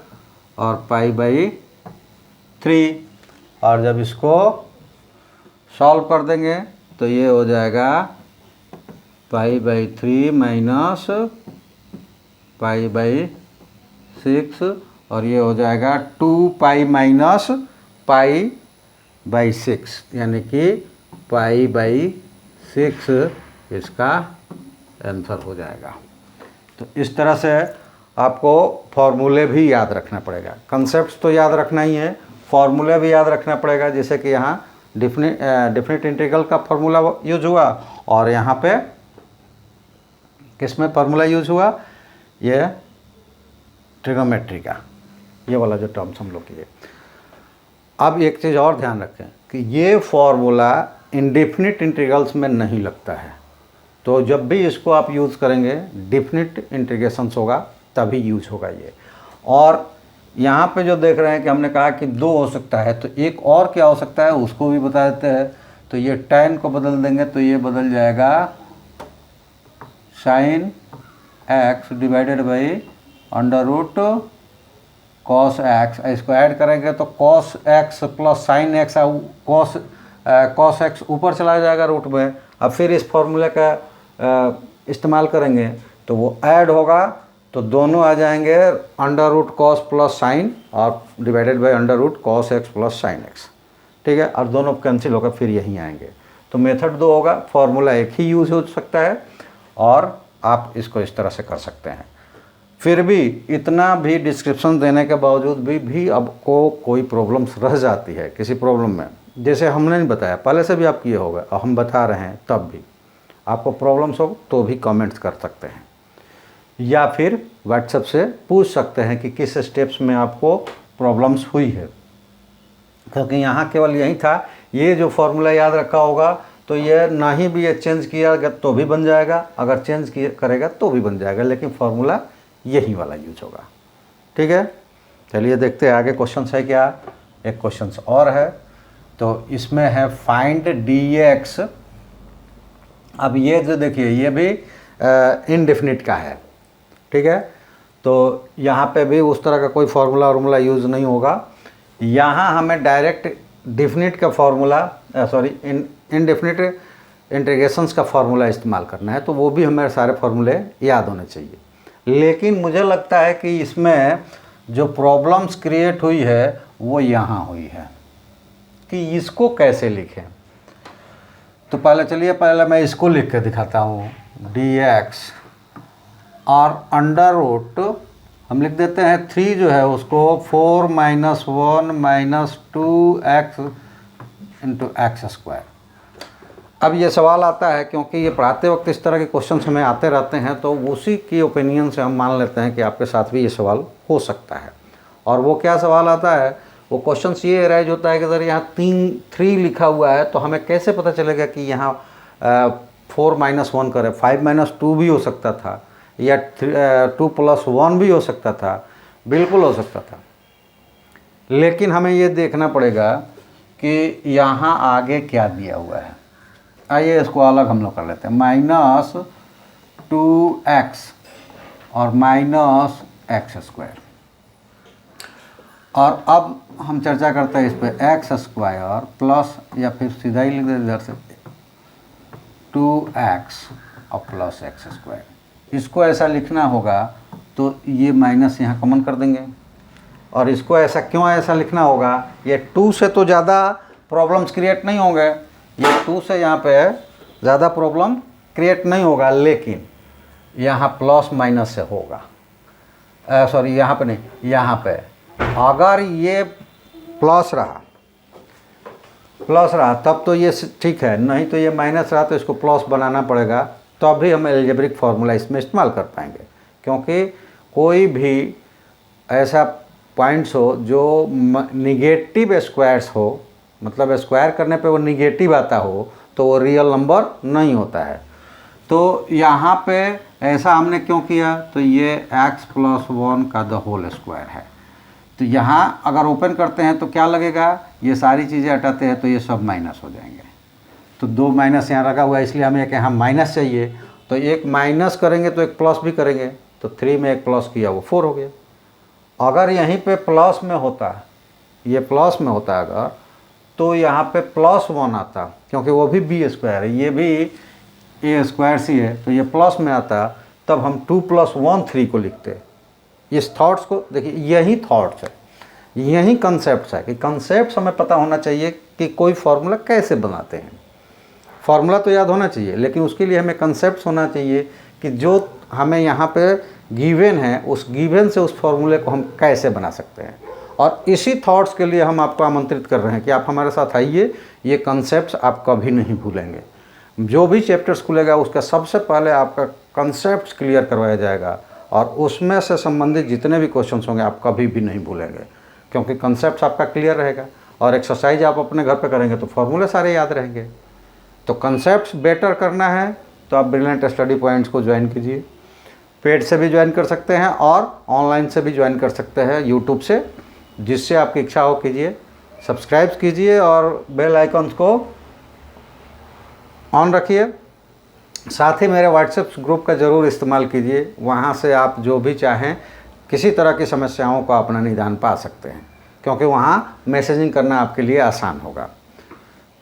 और π/3, और जब इसको सॉल्व कर देंगे तो ये हो जाएगा π/3 माइनस π/6, और ये हो जाएगा 2π माइनस π/6, यानी कि π/6 इसका आंसर हो जाएगा। तो इस तरह से आपको फॉर्मूले भी याद रखना पड़ेगा, कंसेप्ट तो याद रखना ही है, फॉर्मूले भी याद रखना पड़ेगा। जैसे कि यहाँ डिफिनिट इंटीग्रल का फॉर्मूला यूज हुआ, और यहाँ पे किस में फार्मूला यूज हुआ, ये ट्रिग्नोमेट्री का, ये वाला जो टर्म्स हम लोग किए। अब एक चीज़ और ध्यान रखें कि ये फार्मूला इंडेफिनिट इंटीग्रल्स में नहीं लगता है, तो जब भी इसको आप यूज़ करेंगे डेफिनिट इंटीग्रेशंस होगा तभी यूज होगा ये। और यहाँ पे जो देख रहे हैं कि हमने कहा कि 2 हो सकता है, तो एक और क्या हो सकता है उसको भी बता देते हैं। तो ये tan को बदल देंगे तो ये बदल जाएगा sin x divided by under root cos x, इसको ऐड करेंगे तो cos x plus sin x, cos x ऊपर चला जाएगा रूट में। अब फिर इस फॉर्मूले का इस्तेमाल करेंगे तो वो ऐड होगा, तो दोनों आ जाएंगे under root cos plus sine और divided by under root cos x plus sine x, ठीक है। और दोनों कैंसिल होकर फिर यहीं आएंगे, तो मेथड 2 होगा, फॉर्मूला एक ही यूज हो सकता है और आप इसको इस तरह से कर सकते हैं। फिर भी इतना भी डिस्क्रिप्शन देने के बावजूद भी आपको कोई प्रॉब्लम्स रह जाती है किसी प्रॉब्लम में, जैसे हमने नहीं बताया, पहले से भी आप किए होगा और हम बता रहे हैं, तब भी आपको प्रॉब्लम्स हो तो भी कमेंट्स कर सकते हैं या फिर व्हाट्सएप से पूछ सकते हैं कि किस स्टेप्स में आपको प्रॉब्लम्स हुई है, क्योंकि यहाँ केवल यही था। ये जो फॉर्मूला याद रखा होगा तो ये ना ही भी ये चेंज किया तो भी बन जाएगा, अगर चेंज करेगा तो भी बन जाएगा, लेकिन फार्मूला यही वाला यूज होगा, ठीक है। चलिए देखते हैं आगे क्वेश्चन है क्या। एक क्वेश्चन और है, तो इसमें है फाइंड dx। अब ये जो देखिए ये भी इनडेफिनिट का है, ठीक है। तो यहाँ पे भी उस तरह का कोई फार्मूला यूज़ नहीं होगा। यहाँ हमें डायरेक्ट डेफिनिट का फार्मूला इनडेफिनिट इंटीग्रेशंस का फार्मूला इस्तेमाल करना है, तो वो भी हमें सारे फार्मूले याद होने चाहिए। लेकिन मुझे लगता है कि इसमें जो प्रॉब्लम्स क्रिएट हुई है वो यहाँ हुई है कि इसको कैसे लिखें। तो पहले मैं इसको लिख के दिखाता हूँ, dx और अंडर रूट हम लिख देते हैं 3 जो है उसको 4 - 1 - 2x इंटू एक्स स्क्वायर। अब ये सवाल आता है क्योंकि ये पढ़ाते वक्त इस तरह के क्वेश्चन हमें आते रहते हैं, तो उसी की ओपिनियन से हम मान लेते हैं कि आपके साथ भी ये सवाल हो सकता है। और वो क्या सवाल आता है, वो क्वेश्चन ये राइज होता है कि अगर यहाँ 3 लिखा हुआ है तो हमें कैसे पता चलेगा कि यहाँ 4 - 1 करें, 5 - 2 भी हो सकता था, या 2 + 1 भी हो सकता था, बिल्कुल हो सकता था। लेकिन हमें ये देखना पड़ेगा कि यहाँ आगे क्या दिया हुआ है। आइए इसको अलग हम लोग कर लेते हैं, -2x और -x²। और अब हम चर्चा करते हैं इस पर, x² प्लस, या फिर सीधा ही लिख देते इधर से 2x और प्लस x²। इसको ऐसा लिखना होगा तो ये माइनस यहाँ कॉमन कर देंगे। और इसको ऐसा क्यों ऐसा लिखना होगा, ये 2 से तो ज़्यादा प्रॉब्लम्स क्रिएट नहीं होंगे, ये 2 से यहाँ पे ज़्यादा प्रॉब्लम क्रिएट नहीं होगा, लेकिन यहाँ प्लस माइनस से होगा। सॉरी, यहाँ पे नहीं, यहाँ पे अगर ये प्लस रहा तब तो ये ठीक है, नहीं तो ये माइनस रहा तो इसको प्लस बनाना पड़ेगा, तो अभी हम एल्जेब्रिक फार्मूला इसमें इस्तेमाल कर पाएंगे। क्योंकि कोई भी ऐसा पॉइंट्स हो जो निगेटिव स्क्वायर्स हो, मतलब स्क्वायर करने पे वो निगेटिव आता हो, तो वो रियल नंबर नहीं होता है। तो यहाँ पे ऐसा हमने क्यों किया, तो ये x + 1 का द होल स्क्वायर है। तो यहाँ अगर ओपन करते हैं तो क्या लगेगा, ये सारी चीज़ें हटाते हैं तो ये सब माइनस हो जाएंगे। तो 2 माइनस यहाँ रखा हुआ है, इसलिए हमें यहाँ माइनस चाहिए, तो एक माइनस करेंगे तो एक प्लस भी करेंगे, तो 3 में एक प्लस किया वो 4 हो गया। अगर यहीं पे प्लस में होता, ये प्लस में होता अगर, तो यहाँ पे +1 आता, क्योंकि वो भी b² है, ये भी a²c है, तो ये प्लस में आता, तब हम 2 + 1 3 को लिखते। इस थॉट्स को देखिए, यही थॉट्स है, यही कंसेप्ट है कि कंसेप्ट हमें पता होना चाहिए कि कोई फार्मूला कैसे बनाते हैं। फार्मूला तो याद होना चाहिए, लेकिन उसके लिए हमें कंसेप्ट होना चाहिए कि जो हमें यहाँ पे गिवन है, उस गिवन से उस फार्मूले को हम कैसे बना सकते हैं। और इसी थॉट्स के लिए हम आपको आमंत्रित कर रहे हैं कि आप हमारे साथ आइए, ये कंसेप्ट्स आप कभी नहीं भूलेंगे। जो भी चैप्टर्स खुलेगा उसका सबसे पहले आपका कंसेप्ट क्लियर करवाया जाएगा, और उसमें से संबंधित जितने भी क्वेश्चंस होंगे आप कभी भी नहीं भूलेंगे, क्योंकि कंसेप्ट आपका क्लियर रहेगा। और एक्सरसाइज आप अपने घर पे करेंगे तो फार्मूले सारे याद रहेंगे। तो कंसेप्ट बेटर करना है तो आप ब्रिलियंट स्टडी पॉइंट्स को ज्वाइन कीजिए। पेड से भी ज्वाइन कर सकते हैं और ऑनलाइन से भी ज्वाइन कर सकते हैं यूट्यूब से, जिससे आपकी इच्छा हो कीजिए। सब्सक्राइब कीजिए और बेल आइकन्स को ऑन रखिए। साथ ही मेरे व्हाट्सएप ग्रुप का ज़रूर इस्तेमाल कीजिए, वहाँ से आप जो भी चाहें किसी तरह की समस्याओं का अपना निदान पा सकते हैं, क्योंकि वहाँ मैसेजिंग करना आपके लिए आसान होगा।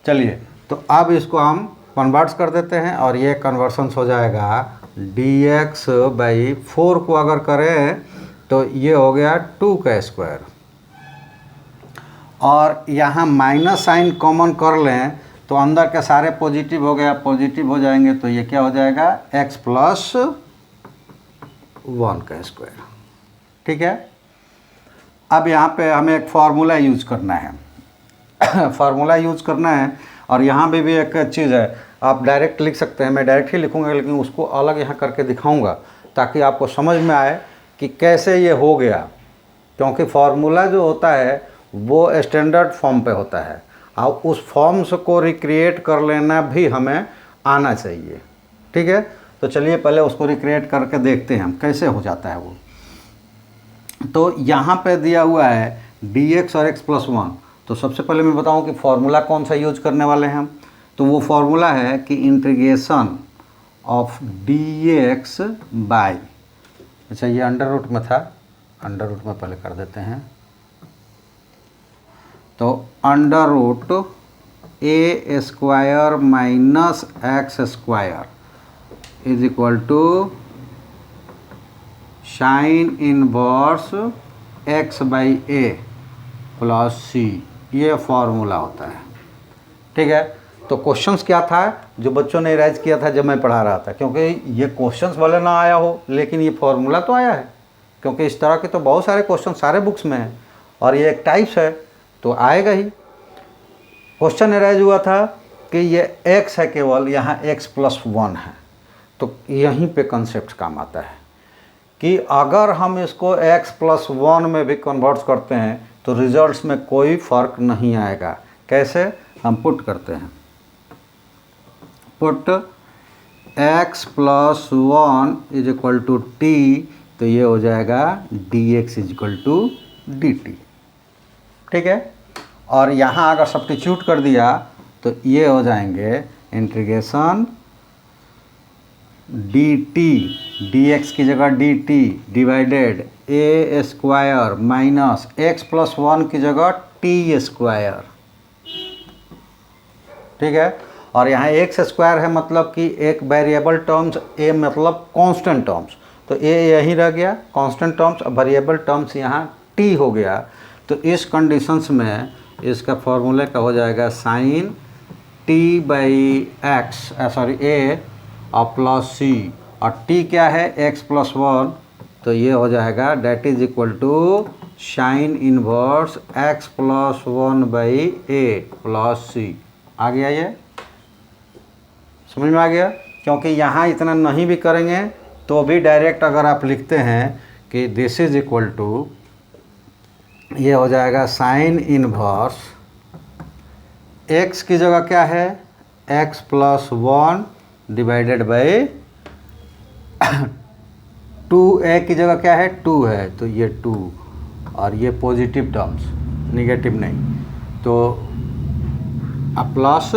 चलिए, तो अब इसको हम कन्वर्ट्स कर देते हैं, और ये कन्वर्सन्स हो जाएगा dx/4 को अगर करें तो ये हो गया 2 का स्क्वायर, और यहाँ माइनस साइन कॉमन कर लें तो अंदर के सारे पॉजिटिव हो गया, पॉजिटिव हो जाएंगे तो ये क्या हो जाएगा, x + 1 का स्क्वायर। ठीक है, अब यहाँ पे हमें एक फार्मूला यूज करना है फार्मूला यूज करना है। और यहाँ भी एक चीज़ है, आप डायरेक्ट लिख सकते हैं, मैं डायरेक्ट ही लिखूँगा, लेकिन उसको अलग यहाँ करके दिखाऊँगा ताकि आपको समझ में आए कि कैसे ये हो गया। क्योंकि फार्मूला जो होता है वो स्टैंडर्ड फॉर्म पे होता है, और उस फॉर्म्स को रिक्रिएट कर लेना भी हमें आना चाहिए। ठीक है, तो चलिए पहले उसको रिक्रिएट करके देखते हैं हम कैसे हो जाता है वो। तो यहाँ पे दिया हुआ है dx और x + 1। तो सबसे पहले मैं बताऊँ कि फार्मूला कौन सा यूज करने वाले हैं हम। तो वो फार्मूला है कि इंटीग्रेशन ऑफ dx बाय, अच्छा ये अंडर रूट में था, अंडर रूट में पहले कर देते हैं। तो under root a² - x² is equal to sine inverse x by a plus c, ये फॉर्मूला होता है। ठीक है, तो क्वेश्चंस क्या था जो बच्चों ने राइज किया था जब मैं पढ़ा रहा था, क्योंकि ये क्वेश्चंस वाले ना आया हो लेकिन ये फॉर्मूला तो आया है, क्योंकि इस तरह के तो बहुत सारे क्वेश्चन सारे बुक्स में हैं और ये एक टाइप्स है तो आएगा ही। क्वेश्चन राइज हुआ था कि ये x है केवल, यहाँ x+1 है, तो यहीं पे कंसेप्ट काम आता है कि अगर हम इसको x+1 में भी कन्वर्ट करते हैं तो रिजल्ट्स में कोई फ़र्क नहीं आएगा। कैसे? हम पुट करते हैं, put x+1 is equal to T, तो ये हो जाएगा dx is equal to dt। ठीक है, और यहाँ अगर सब्स्टिट्यूट कर दिया तो ये हो जाएंगे इंटीग्रेशन dt, dx की जगह dt divided a square minus x+1 की जगह t स्क्वायर। ठीक है, और यहाँ x स्क्वायर है मतलब कि एक वेरिएबल टर्म्स, a मतलब कांस्टेंट टर्म्स, तो a यहीं रह गया कांस्टेंट टर्म्स, अब वेरिएबल टर्म्स यहाँ t हो गया। तो इस कंडीशंस में इसका फॉर्मूले का हो जाएगा sine t by x sorry a और प्लस सी, और t क्या है x+1, तो ये हो जाएगा that is equal to sine inverse x+1 by a plus c. आ गया, ये समझ में आ गया? क्योंकि यहाँ इतना नहीं भी करेंगे तो भी डायरेक्ट अगर आप लिखते हैं कि दिस इज इक्वल टू, ये हो जाएगा साइन इनवर्स x की जगह क्या है x+1 डिवाइडेड बाई 2a की जगह क्या है 2 है, तो ये 2, और ये पॉजिटिव टर्म्स निगेटिव नहीं, तो प्लस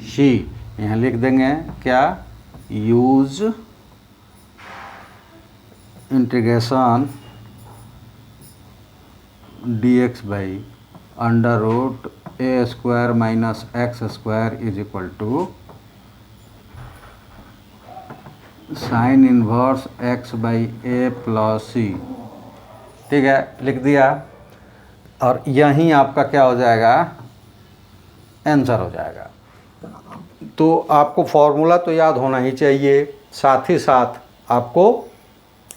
सी यहाँ लिख देंगे क्या, use integration dx by under root a square minus x square is equal to sine inverse x by a plus c. ठीक है, लिख दिया, और यहीं आपका क्या हो जाएगा, आंसर हो जाएगा। तो आपको फॉर्मूला तो याद होना ही चाहिए, साथ ही साथ आपको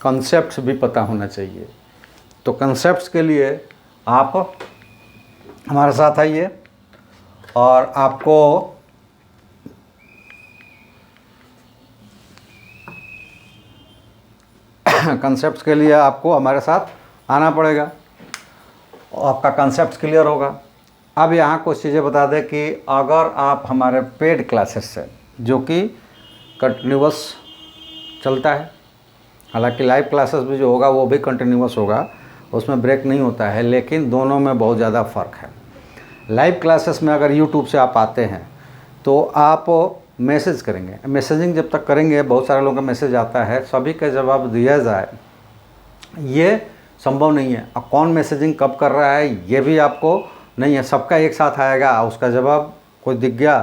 कंसेप्ट्स भी पता होना चाहिए। तो कंसेप्ट्स के लिए आप हमारे साथ आइए, और आपको कंसेप्ट्स के लिए आपको हमारे साथ आना पड़ेगा, आपका कंसेप्ट क्लियर होगा। अब यहाँ कुछ चीज़ें बता दें कि अगर आप हमारे पेड क्लासेस से, जो कि कंटिन्यूअस चलता है, हालांकि लाइव क्लासेस भी जो होगा वो भी कंटिन्यूअस होगा, उसमें ब्रेक नहीं होता है, लेकिन दोनों में बहुत ज़्यादा फ़र्क है। लाइव क्लासेस में अगर यूट्यूब से आप आते हैं तो आप मैसेज करेंगे, मैसेजिंग जब तक करेंगे, बहुत सारे लोगों का मैसेज आता है, सभी का जवाब दिया जाए ये संभव नहीं है। अब कौन मैसेजिंग कब कर रहा है ये भी आपको नहीं है, सबका एक साथ आएगा, उसका जवाब कोई दिख गया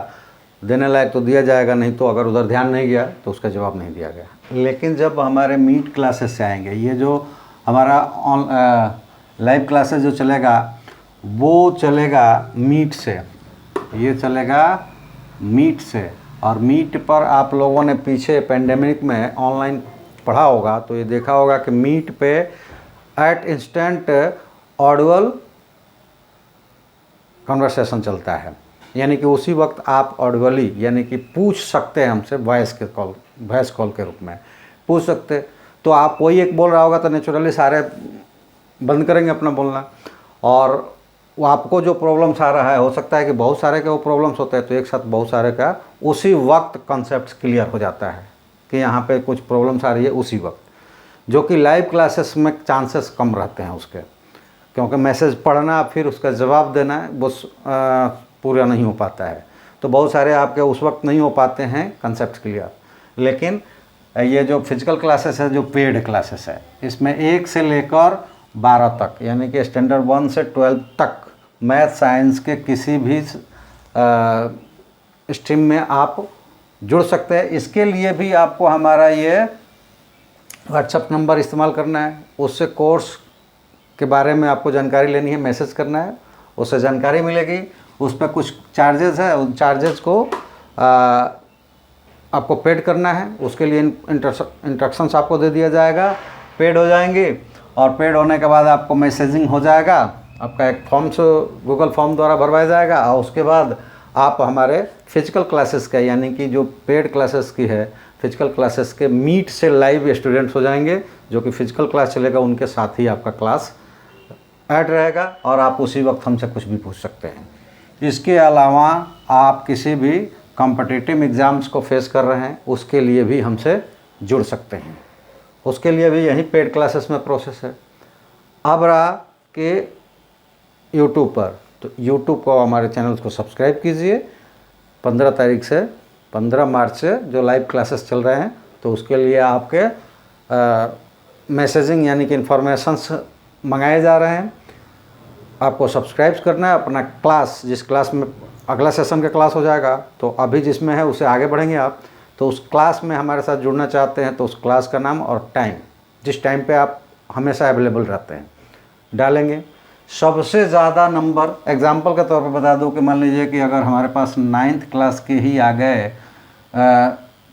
देने लायक तो दिया जाएगा, नहीं तो अगर उधर ध्यान नहीं गया तो उसका जवाब नहीं दिया गया। लेकिन जब हमारे मीट क्लासेस से आएंगे, ये जो हमारा लाइव क्लासेस जो चलेगा वो चलेगा मीट से, ये चलेगा मीट से, और मीट पर आप लोगों ने पीछे पेंडेमिक में ऑनलाइन पढ़ा होगा तो ये देखा होगा कि मीट पे एट इंस्टेंट ऑडियल कन्वर्सेशन चलता है, यानी कि उसी वक्त आप ऑडियली यानी कि पूछ सकते हैं हमसे, वॉइस कॉल के रूप में पूछ सकते। तो आप कोई एक बोल रहा होगा तो नेचुरली सारे बंद करेंगे अपना बोलना, और वो आपको जो प्रॉब्लम्स आ रहा है, हो सकता है कि बहुत सारे के वो प्रॉब्लम्स होते हैं, तो एक साथ बहुत सारे का उसी वक्त कॉन्सेप्ट क्लियर हो जाता है कि यहाँ पे कुछ प्रॉब्लम्स आ रही है उसी वक्त, जो कि लाइव क्लासेस में चांसेस कम रहते हैं उसके, क्योंकि मैसेज पढ़ना फिर उसका जवाब देना वो पूरा नहीं हो पाता है, तो बहुत सारे आपके उस वक्त नहीं हो पाते हैं कंसेप्ट क्लियर। लेकिन ये जो फिजिकल क्लासेस है, जो पेड क्लासेस है, इसमें 1 से लेकर 12 तक, यानी कि स्टैंडर्ड 1 से 12 तक मैथ साइंस के किसी भी स्ट्रीम में आप जुड़ सकते हैं। इसके लिए भी आपको हमारा ये व्हाट्सएप नंबर इस्तेमाल करना है, उससे कोर्स के बारे में आपको जानकारी लेनी है, मैसेज करना है, उससे जानकारी मिलेगी। उस पर कुछ चार्जेस है, उन चार्जेस को आपको पेड करना है। उसके लिए इंस्ट्रक्शंस आपको दे दिया जाएगा, पेड हो जाएंगे और पेड होने के बाद आपको मैसेजिंग हो जाएगा। आपका एक फॉर्म्स गूगल फॉर्म द्वारा भरवाया जाएगा और उसके बाद आप हमारे फिजिकल क्लासेस का, यानी कि जो पेड क्लासेस की है, फिजिकल क्लासेस के मीट से लाइव स्टूडेंट्स हो जाएंगे। जो कि फिजिकल क्लास चलेगा उनके साथ ही आपका क्लास ऐड रहेगा और आप उसी वक्त हमसे कुछ भी पूछ सकते हैं। इसके अलावा आप किसी भी कॉम्पिटिटिव एग्ज़ाम्स को फेस कर रहे हैं, उसके लिए भी हमसे जुड़ सकते हैं। उसके लिए भी यही पेड क्लासेस में प्रोसेस है। अब रहा कि यूट्यूब पर, तो यूट्यूब को हमारे चैनल को सब्सक्राइब कीजिए। 15 तारीख से 15 मार्च से जो लाइव क्लासेस चल रहे हैं, तो उसके लिए आपके मैसेजिंग यानी कि इन्फॉर्मेशंस मंगाए जा रहे हैं। आपको सब्सक्राइब करना है। अपना क्लास, जिस क्लास में अगला सेशन का क्लास हो जाएगा, तो अभी जिसमें है उससे आगे बढ़ेंगे आप, तो उस क्लास में हमारे साथ जुड़ना चाहते हैं तो उस क्लास का नाम और टाइम, जिस टाइम पे आप हमेशा अवेलेबल रहते हैं, डालेंगे। सबसे ज़्यादा नंबर, एग्जांपल के तौर पे बता दूं कि मान लीजिए कि अगर हमारे पास 9th क्लास के ही आ गए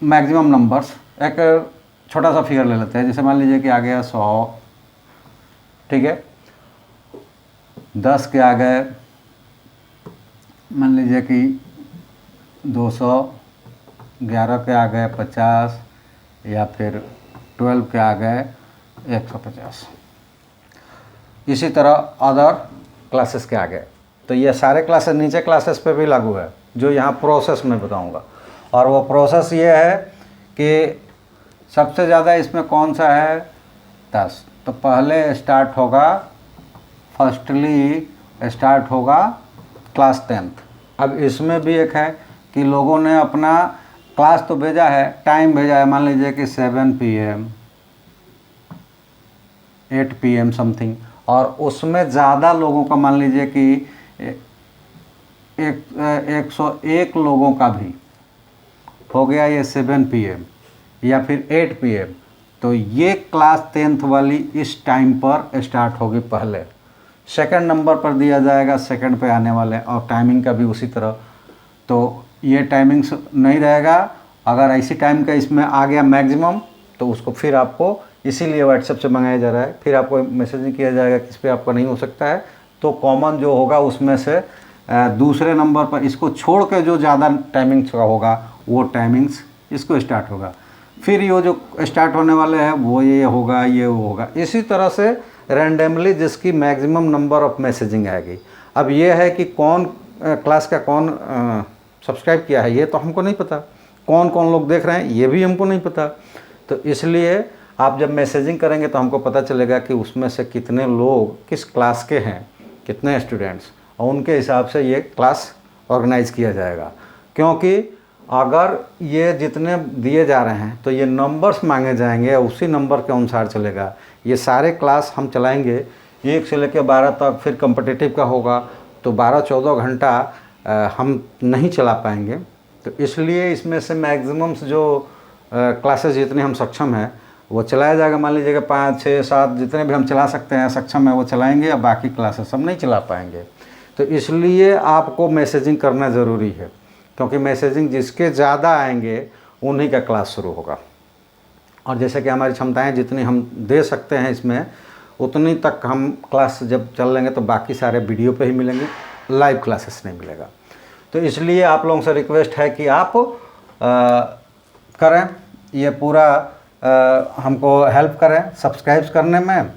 मैक्सिमम नंबर्स, एक छोटा सा फिगर ले लेते हैं, जैसे मान लीजिए कि आ गया 100, ठीक है, 10 के आ गए मान लीजिए कि 200, 11 के आ गए 50, या फिर 12 के आ गए 150। इसी तरह अदर क्लासेस के आ गए। तो ये सारे क्लासेस नीचे क्लासेस पे भी लागू है, जो यहाँ प्रोसेस में बताऊँगा। और वो प्रोसेस ये है कि सबसे ज़्यादा इसमें कौन सा है, 10। तो पहले स्टार्ट होगा, फर्स्टली स्टार्ट होगा क्लास 10th। अब इसमें भी एक है कि लोगों ने अपना क्लास तो भेजा है, टाइम भेजा है, मान लीजिए कि 7 PM 8 PM समथिंग, और उसमें ज़्यादा लोगों का मान लीजिए कि 101 लोगों का भी हो गया ये 7 PM या फिर 8 PM, तो ये क्लास 10th वाली इस टाइम पर स्टार्ट होगी पहले। सेकंड नंबर पर दिया जाएगा सेकंड पे आने वाले, और टाइमिंग का भी उसी तरह। तो ये टाइमिंग्स नहीं रहेगा, अगर ऐसी टाइम का इसमें आ गया मैक्सिमम, तो उसको फिर आपको इसीलिए व्हाट्सएप से मंगाया जा रहा है, फिर आपको मैसेजिंग किया जाएगा किस पे आपका नहीं हो सकता है, तो कॉमन जो होगा उसमें से दूसरे नंबर पर इसको छोड़ के जो ज़्यादा टाइमिंग्स का होगा वो टाइमिंग्स इसको स्टार्ट होगा। फिर ये जो स्टार्ट होने वाले हैं वो ये होगा, ये वो होगा, इसी तरह से रैंडमली जिसकी मैक्सिमम नंबर ऑफ मैसेजिंग आएगी। अब ये है कि कौन क्लास का कौन सब्सक्राइब किया है ये तो हमको नहीं पता, कौन कौन लोग देख रहे हैं ये भी हमको नहीं पता। तो इसलिए आप जब मैसेजिंग करेंगे तो हमको पता चलेगा कि उसमें से कितने लोग किस क्लास के हैं, कितने स्टूडेंट्स, और उनके हिसाब से ये क्लास ऑर्गेनाइज किया जाएगा। क्योंकि अगर ये जितने दिए जा रहे हैं तो ये नंबर्स मांगे जाएंगे, उसी नंबर के अनुसार चलेगा। ये सारे क्लास हम चलाएंगे 1 से लेकर 12 तक, फिर कॉम्पिटिटिव का होगा तो 12-14 घंटा हम नहीं चला पाएंगे। तो इसलिए इसमें से मैक्सिमम्स जो क्लासेस जितने हम सक्षम हैं वो चलाया जाएगा। मान लीजिएगा 5, 6, 7 जितने भी हम चला सकते हैं सक्षम है वो चलाएंगे, या बाकी क्लासेस हम नहीं चला पाएंगे। तो इसलिए आपको मैसेजिंग करना ज़रूरी है, क्योंकि मैसेजिंग जिसके ज़्यादा आएंगे उन्हीं का क्लास शुरू होगा। और जैसे कि हमारी क्षमताएं जितनी हम दे सकते हैं इसमें, उतनी तक हम क्लास जब चल लेंगे तो बाकी सारे वीडियो पे ही मिलेंगे, लाइव क्लासेस नहीं मिलेगा। तो इसलिए आप लोगों से रिक्वेस्ट है कि आप करें, ये पूरा हमको हेल्प करें सब्सक्राइब करने में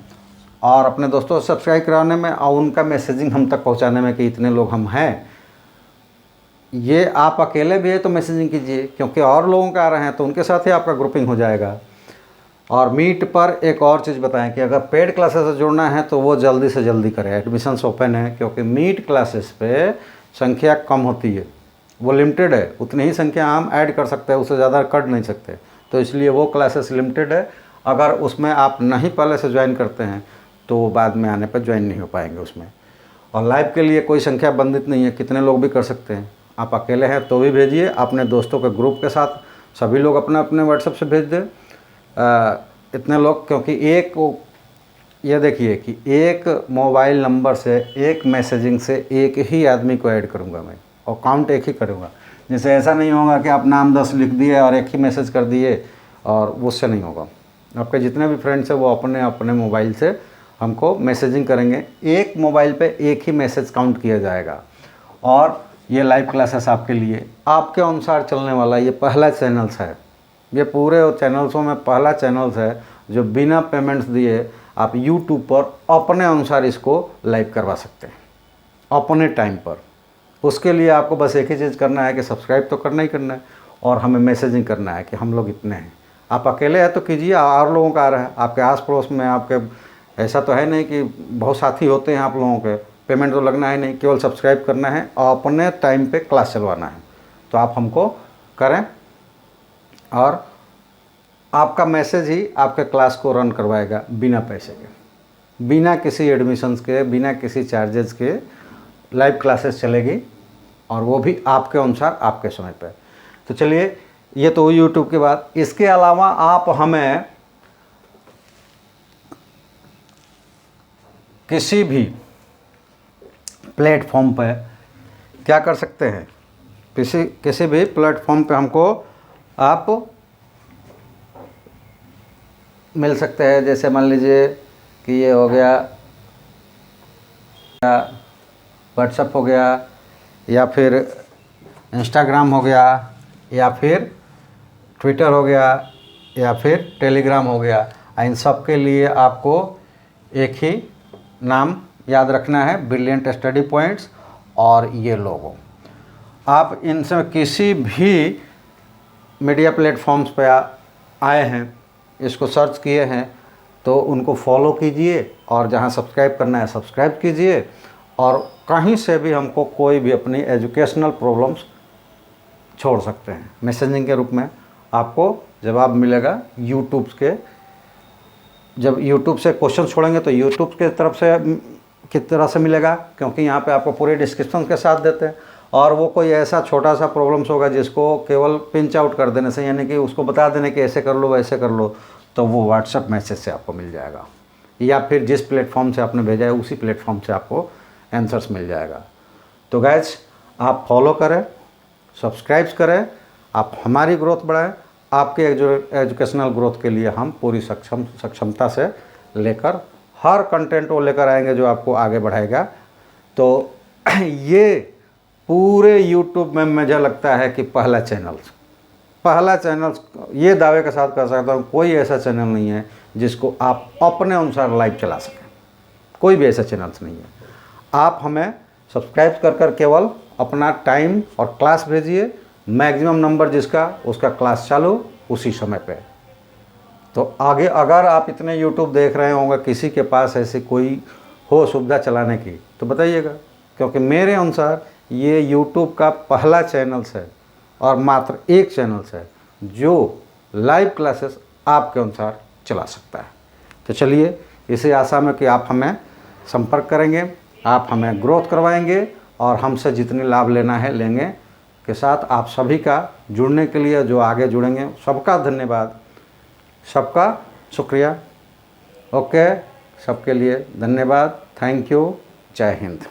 और अपने दोस्तों से सब्सक्राइब कराने में, और उनका मैसेजिंग हम तक पहुंचाने में कि इतने लोग हम हैं। ये आप अकेले भी है तो मैसेजिंग कीजिए, क्योंकि और लोगों का आ रहे हैं तो उनके साथ ही आपका ग्रुपिंग हो जाएगा। और मीट पर एक और चीज़ बताएं कि अगर पेड क्लासेस से जुड़ना है तो वो जल्दी से जल्दी करें, एडमिशन्स ओपन है। क्योंकि मीट क्लासेस पे संख्या कम होती है, वो लिमिटेड है, उतनी ही संख्या हम ऐड कर सकते हैं, उससे ज़्यादा कर नहीं सकते। तो इसलिए वो क्लासेस लिमिटेड है। अगर उसमें आप नहीं पहले से ज्वाइन करते हैं तो वो बाद में आने पर ज्वाइन नहीं हो पाएंगे उसमें। और लाइव के लिए कोई संख्या बंधित नहीं है, कितने लोग भी कर सकते हैं। आप अकेले हैं तो भी भेजिए, अपने दोस्तों के ग्रुप के साथ सभी लोग अपने अपने व्हाट्सएप से भेज दें इतने लोग, क्योंकि एक ये देखिए कि एक मोबाइल नंबर से एक मैसेजिंग से एक ही आदमी को ऐड करूँगा मैं, और काउंट एक ही करूँगा। जैसे ऐसा नहीं होगा कि आप नाम 10 लिख दिए और एक ही मैसेज कर दिए, और उससे नहीं होगा। आपके जितने भी फ्रेंड्स हैं वो अपने अपने मोबाइल से हमको मैसेजिंग करेंगे। एक मोबाइल पे एक ही मैसेज काउंट किया जाएगा। और ये लाइव क्लासेस आपके लिए आपके अनुसार चलने वाला ये पहला चैनल्स है। ये पूरे चैनल्सों में पहला चैनल्स है जो बिना पेमेंट्स दिए आप YouTube पर अपने अनुसार इसको लाइव करवा सकते हैं अपने टाइम पर। उसके लिए आपको बस एक ही चीज़ करना है कि सब्सक्राइब तो करना ही करना है, और हमें मैसेजिंग करना है कि हम लोग इतने हैं। आप अकेले हैं तो कीजिए, और लोगों का आ रहा है आपके आस पड़ोस में, आपके ऐसा तो है नहीं कि बहुत साथी होते हैं आप लोगों के। पेमेंट तो लगना है नहीं, केवल सब्सक्राइब करना है और अपने टाइम पे क्लास चलवाना है। तो आप हमको करें, और आपका मैसेज ही आपके क्लास को रन करवाएगा बिना पैसे के, बिना किसी एडमिशन्स के, बिना किसी चार्जेस के लाइव क्लासेस चलेगी, और वो भी आपके अनुसार आपके समय पे। तो चलिए, ये तो यूट्यूब के बाद, इसके अलावा आप हमें किसी भी प्लेटफॉर्म पे क्या कर सकते हैं, किसी भी प्लेटफॉर्म पे हमको आप मिल सकते हैं। जैसे मान लीजिए कि ये हो गया व्हाट्सएप हो गया, या फिर इंस्टाग्राम हो गया, या फिर ट्विटर हो गया, या फिर टेलीग्राम हो गया। इन सब के लिए आपको एक ही नाम याद रखना है, ब्रिलियंट स्टडी पॉइंट्स। और ये लोगो आप इनसे किसी भी मीडिया प्लेटफॉर्म्स पे आए हैं, इसको सर्च किए हैं, तो उनको फॉलो कीजिए, और जहां सब्सक्राइब करना है सब्सक्राइब कीजिए। और कहीं से भी हमको कोई भी अपनी एजुकेशनल प्रॉब्लम्स छोड़ सकते हैं। मैसेजिंग के रूप में आपको जवाब मिलेगा यूट्यूब के। जब यूट्यूब से क्वेश्चन छोड़ेंगे तो यूट्यूब के तरफ से किस तरह से मिलेगा, क्योंकि यहाँ पे आपको पूरे डिस्क्रिप्शन के साथ देते हैं। और वो कोई ऐसा छोटा सा प्रॉब्लम्स होगा जिसको केवल पिंच आउट कर देने से, यानी कि उसको बता देने कि ऐसे कर लो वैसे कर लो, तो वो व्हाट्सएप मैसेज से आपको मिल जाएगा, या फिर जिस प्लेटफॉर्म से आपने भेजा है उसी प्लेटफॉर्म से आपको आंसर्स मिल जाएगा। तो गाइज, आप फॉलो करें, सब्सक्राइब करें, आप हमारी ग्रोथ बढ़ाएं। आपके एजुकेशनल ग्रोथ के लिए हम पूरी सक्षमता से लेकर हर कंटेंट को लेकर आएंगे जो आपको आगे बढ़ाएगा। तो ये पूरे यूट्यूब में मुझे लगता है कि पहला चैनल, ये दावे के साथ कह सकता हूँ, कोई ऐसा चैनल नहीं है जिसको आप अपने अनुसार लाइव चला सकें। कोई भी ऐसा चैनल्स नहीं है। आप हमें सब्सक्राइब कर केवल अपना टाइम और क्लास भेजिए, मैक्सिमम नंबर जिसका उसका क्लास चालू उसी समय पे। तो आगे अगर आप इतने यूट्यूब देख रहे होंगे, किसी के पास ऐसी कोई हो सुविधा चलाने की, तो बताइएगा, क्योंकि मेरे अनुसार ये यूट्यूब का पहला चैनल्स है, और मात्र एक चैनल्स है जो लाइव क्लासेस आपके अनुसार चला सकता है। तो चलिए, इसी आशा में कि आप हमें संपर्क करेंगे, आप हमें ग्रोथ करवाएंगे, और हमसे जितनी लाभ लेना है लेंगे। के साथ आप सभी का जुड़ने के लिए, जो आगे जुड़ेंगे, सबका धन्यवाद, सबका शुक्रिया। ओके, सबके लिए धन्यवाद। Thank you. जय हिंद।